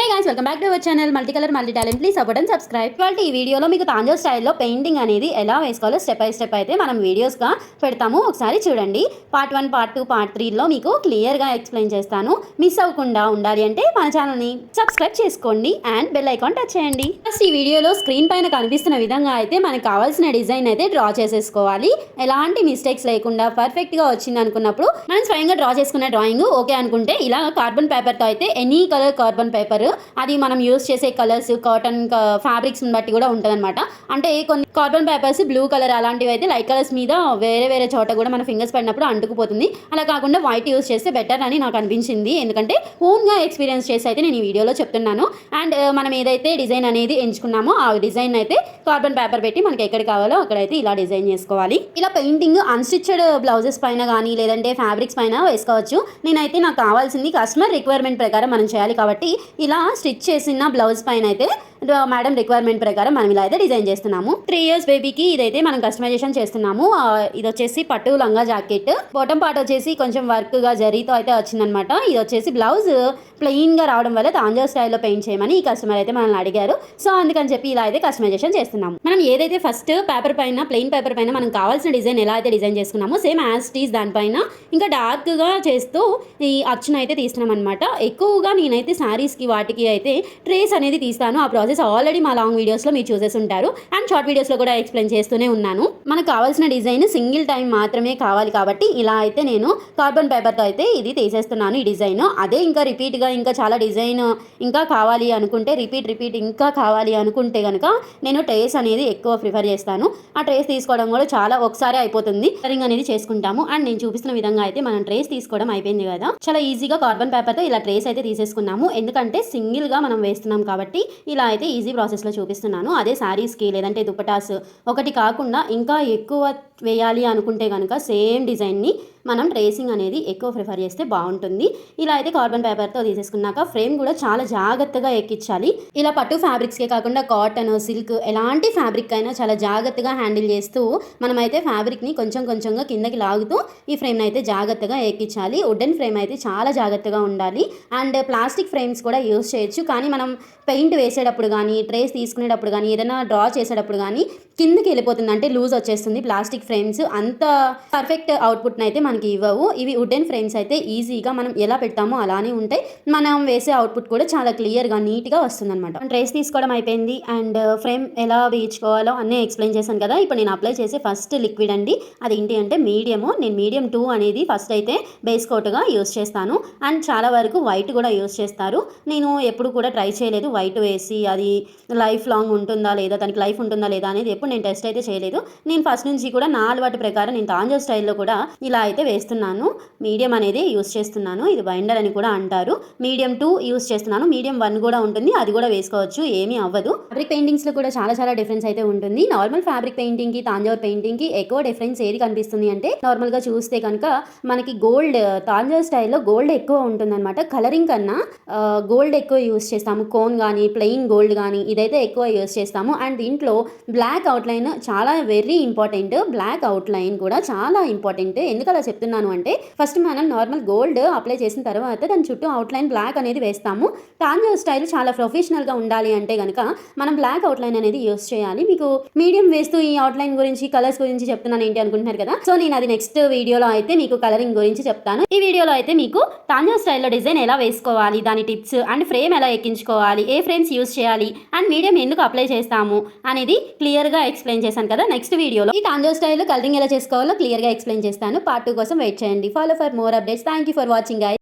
Hey guys, welcome back to our channel multi colour multi talent. Please support and subscribe. ఇవాళ ఈ వీడియోలో మీకు తాంజోర్ స్టైల్లో పెయింటింగ్ అనేది ఎలా వేసుకోవాలో స్టెప్ బై స్టెప్ అయితే మనం వీడియోస్గా పెడతాము. ఒకసారి చూడండి. పార్ట్ 1, పార్ట్ 2, పార్ట్ 3లో మీకు క్లియర్గా ఎక్స్ప్లెయిన్ చేస్తాను. మిస్ అవ్వకుండా ఉండాలి అంటే మన ఛానల్ని సబ్స్క్రైబ్ చేసుకోండి అండ్ బెల్ ఐకాన్ టచ్ చేయండి. ఫస్ట్ ఈ వీడియోలో స్క్రీన్ పైన కనిపిస్తున్న విధంగా అయితే మనకు కావాల్సిన డిజైన్ అయితే డ్రా చేసేసుకోవాలి. ఎలాంటి మిస్టేక్స్ లేకుండా పర్ఫెక్ట్గా వచ్చింది అనుకున్నప్పుడు మనం స్వయంగా డ్రా చేసుకున్న డ్రాయింగ్ ఓకే అనుకుంటే ఇలా కార్బన్ పేపర్తో అయితే ఎనీ కలర్ కార్బన్ పేపర్, అది మనం యూస్ చేసే కలర్స్, కాటన్ ఫ్యాబ్రిక్స్ బట్టి కూడా ఉంటుంది అనమాట. అంటే కొన్ని కార్బన్ పేపర్స్ బ్లూ కలర్ అలాంటివి అయితే లైట్ కలర్స్ మీద వేరే వేరే చోట కూడా మన ఫింగర్స్ పడినప్పుడు అంటుకుపోతుంది. అలా కాకుండా వైట్ యూస్ చేస్తే బెటర్ అని నాకు అనిపించింది. ఎందుకంటే ఓన్గా ఎక్స్పీరియన్స్ చేసి అయితే నేను ఈ వీడియోలో చెప్తున్నాను. అండ్ మనం ఏదైతే డిజైన్ అనేది ఎంచుకున్నామో ఆ డిజైన్ అయితే కార్బన్ పేపర్ పెట్టి మనకి ఎక్కడ కావాలో అక్కడైతే ఇలా డిజైన్ చేసుకోవాలి. ఇలా పెయింటింగ్ అన్స్టిచ్డ్ బ్లౌజెస్ పైన కానీ లేదంటే ఫ్యాబ్రిక్స్ పైన వేసుకోవచ్చు. నేనైతే నాకు కావాల్సింది కస్టమర్ రిక్వైర్మెంట్ ప్రకారం మనం చేయాలి కాబట్టి ఇలా స్టిచ్ చేసిన బ్లౌజ్ పైన అయితే మేడం రిక్వైర్మెంట్ ప్రకారం మనం ఇలా అయితే డిజైన్ చేస్తున్నాము. 3 years బేబీకి ఇదైతే మనం కస్టమైజేషన్ చేస్తున్నాము. ఇది వచ్చేసి పట్టు లంగా జాకెట్, బాటమ్ పార్ట్ వచ్చేసి కొంచెం వర్క్గా జరీతో అయితే వచ్చిందనమాట. ఇది వచ్చేసి బ్లౌజ్ ప్లెయిన్గా రావడం వల్ల తాంజోర్ స్టైల్లో పెయింట్ చేయమని ఈ కస్టమర్ అయితే మనల్ని అడిగారు. సో అందుకని చెప్పి ఇలా అయితే కస్టమైజేషన్ చేస్తున్నాము. మనం ఏదైతే ఫస్ట్ పేపర్ పైన ప్లెయిన్ పేపర్ పైన మనం కావాల్సిన డిజైన్ ఎలా అయితే డిజైన్ చేసుకున్నామో సేమ్ యాజ్ ఇట్ ఈస్ దానిపైన ఇంకా డార్క్గా చేస్తూ ఈ అచ్చును అయితే తీస్తున్నాం అనమాట. ఎక్కువగా నేనైతే శారీస్కి వాటికి అయితే ట్రేస్ అనేది తీస్తాను. ఆ ప్రాసెస్ ఆల్రెడీ మా లాంగ్ వీడియోస్లో మీరు చూసేసి ఉంటారు అండ్ షార్ట్ వీడియోస్లో కూడా ఎక్స్ప్లెయిన్ చేస్తూనే ఉన్నాను. మనకు కావాల్సిన డిజైన్ సింగిల్ టైం మాత్రమే కావాలి కాబట్టి ఇలా అయితే నేను కార్బన్ పేపర్తో అయితే ఇది తీసేస్తున్నాను. ఈ డిజైన్ అదే ఇంకా రిపీట్గా ఇంకా చాలా డిజైన్ ఇంకా కావాలి అనుకుంటే రిపీట్ ఇంకా కావాలి అనుకుంటే కనుక నేను ట్రేస్ అనేది ఎక్కువ ప్రిఫర్ చేస్తాను. ఆ ట్రేస్ తీసుకోవడం కూడా చాలా ఒకసారి అయిపోతుంది. కలరింగ్ అనేది చేసుకుంటాము. అండ్ నేను చూపిస్తున్న విధంగా అయితే మనం ట్రేస్ తీసుకోవడం అయిపోయింది కదా. చాలా ఈజీగా కార్బన్ పేపర్తో ఇలా ట్రేస్ అయితే తీసేసుకున్నాము. ఎందుకంటే సింగిల్గా మనం వేస్తున్నాం కాబట్టి ఇలా అయితే ఈజీ ప్రాసెస్లో చూపిస్తున్నాను. అదే శారీస్కి లేదంటే దుపటాస్ ఒకటి కాకుండా ఇంకా ఎక్కువ వేయాలి అనుకుంటే కనుక సేమ్ డిజైన్ని మనం ట్రేసింగ్ అనేది ఎక్కువ ప్రిఫర్ చేస్తే బాగుంటుంది. ఇలా అయితే కార్బన్ పేపర్తో తీసేసుకున్నాక ఫ్రేమ్ కూడా చాలా జాగ్రత్తగా ఎక్కించాలి. ఇలా పట్టు ఫ్యాబ్రిక్స్కే కాకుండా కాటన్, సిల్క్ ఎలాంటి ఫ్యాబ్రిక్ అయినా చాలా జాగ్రత్తగా హ్యాండిల్ చేస్తూ మనమైతే ఫ్యాబ్రిక్ని కొంచెంగా కిందకి లాగుతూ ఈ ఫ్రేమ్ని అయితే జాగ్రత్తగా ఎక్కించాలి. వుడెన్ ఫ్రేమ్ అయితే చాలా జాగ్రత్తగా ఉండాలి. అండ్ ప్లాస్టిక్ ఫ్రేమ్స్ కూడా యూస్ చేయొచ్చు. కానీ మనం పెయింట్ వేసేటప్పుడు కానీ ట్రేస్ తీసుకునేటప్పుడు కానీ ఏదైనా డ్రా చేసేటప్పుడు కానీ కిందకి వెళ్ళిపోతుంది, అంటే లూజ్ వచ్చేస్తుంది. ప్లాస్టిక్ ఫ్రేమ్స్ అంత పర్ఫెక్ట్ అవుట్పుట్ని అయితే మనకి ఇవ్వవు. ఇవి వుడెన్ ఫ్రేమ్స్ అయితే ఈజీగా మనం ఎలా పెడతామో అలానే ఉంటాయి. మనం వేసే అవుట్పుట్ కూడా చాలా క్లియర్గా నీట్గా వస్తుంది అనమాట. ట్రేస్ తీసుకోవడం అయిపోయింది అండ్ ఫ్రేమ్ ఎలా వేయించుకోవాలో అన్నీ ఎక్స్ప్లెయిన్ చేశాను కదా. ఇప్పుడు నేను అప్లై చేసే ఫస్ట్ లిక్విడ్ అండి, అది ఏంటి అంటే మీడియము. నేను మీడియం 2 అనేది ఫస్ట్ అయితే బేస్ కోట్గా యూస్ చేస్తాను. అండ్ చాలా వరకు వైట్ కూడా యూస్ చేస్తారు. నేను ఎప్పుడు కూడా ట్రై చేయలేదు వైట్ వేసి అది లైఫ్ లాంగ్ ఉంటుందా లేదా, దానికి లైఫ్ ఉంటుందా లేదా అనేది ఎప్పుడు నేను టెస్ట్ అయితే చేయలేదు. నేను ఫస్ట్ నుంచి కూడా నా అలవాటు ప్రకారం నేను తాంజోర్ స్టైల్లో కూడా ఇలా అయితే వేస్తున్నాను. మీడియం అనేది యూస్ చేస్తున్నాను. ఇది బైండర్ అని కూడా అంటారు. మీడియం 2 యూస్ చేస్తున్నాను. మీడియం 1 కూడా ఉంటుంది, అది కూడా వేసుకోవచ్చు, ఏమీ అవ్వదు. ఫ్యాబ్రిక్ పెయింటింగ్స్లో కూడా చాలా డిఫరెన్స్ అయితే ఉంటుంది. నార్మల్ ఫ్యాబ్రిక్ పెయింటింగ్కి తాంజోర్ పెయింటింగ్కి ఎక్కువ డిఫరెన్స్ ఏది కనిపిస్తుంది అంటే నార్మల్గా చూస్తే కనుక మనకి గోల్డ్, తాంజోర్ స్టైల్లో గోల్డ్ ఎక్కువ ఉంటుంది అనమాట. కలరింగ్ కన్నా గోల్డ్ ఎక్కువ యూస్ చేస్తాము. కోన్ కానీ ప్లెయిన్ గోల్డ్ కానీ ఇదైతే ఎక్కువ యూస్ చేస్తాము. అండ్ దీంట్లో బ్లాక్ అవుట్లైన్ చాలా వెరీ ఇంపార్టెంట్. బ్లాక్ అవుట్లైన్ కూడా చాలా ఇంపార్టెంట్. ఎందుకు అలా చెప్తున్నాను అంటే ఫస్ట్ మనం నార్మల్ గోల్డ్ అప్లై చేసిన తర్వాత దాని చుట్టూ అవుట్లైన్ బ్లాక్ అనేది వేస్తాము. తాంజోర్ స్టైల్ చాలా ప్రొఫెషనల్గా ఉండాలి అంటే కనుక మనం బ్లాక్ అవుట్లైన్ అనేది యూస్ చేయాలి. మీకు మీడియం వేస్తూ ఈ అవుట్లైన్ గురించి కలర్స్ గురించి చెప్తున్నాను ఏంటి అనుకుంటున్నారు కదా. సో నేను అది నెక్స్ట్ వీడియోలో అయితే మీకు కలరింగ్ గురించి చెప్తాను. ఈ వీడియోలో అయితే మీకు తాంజోర్ స్టైల్లో డిజైన్ ఎలా వేసుకోవాలి, దాని టిప్స్ అండ్ ఫ్రేమ్ ఎలా ఎక్కించుకోవాలి, ఏ ఫ్రేమ్స్ యూస్ చేయాలి అండ్ మీడియం ఎందుకు అప్లై చేస్తాము అనేది క్లియర్గా ఎక్స్ప్లెయిన్ చేశాను కదా. నెక్స్ట్ వీడియోలో ఈ తాంజోర్ స్టైల్లో కలరింగ్ ఎలా చేసుకోవాలో క్లియర్గా ఎక్స్ప్లెయిన్ చేస్తాను. పార్ట్ 2 కోసం వెయిట్ చేయండి. Follow for more updates. Thank you for watching guys.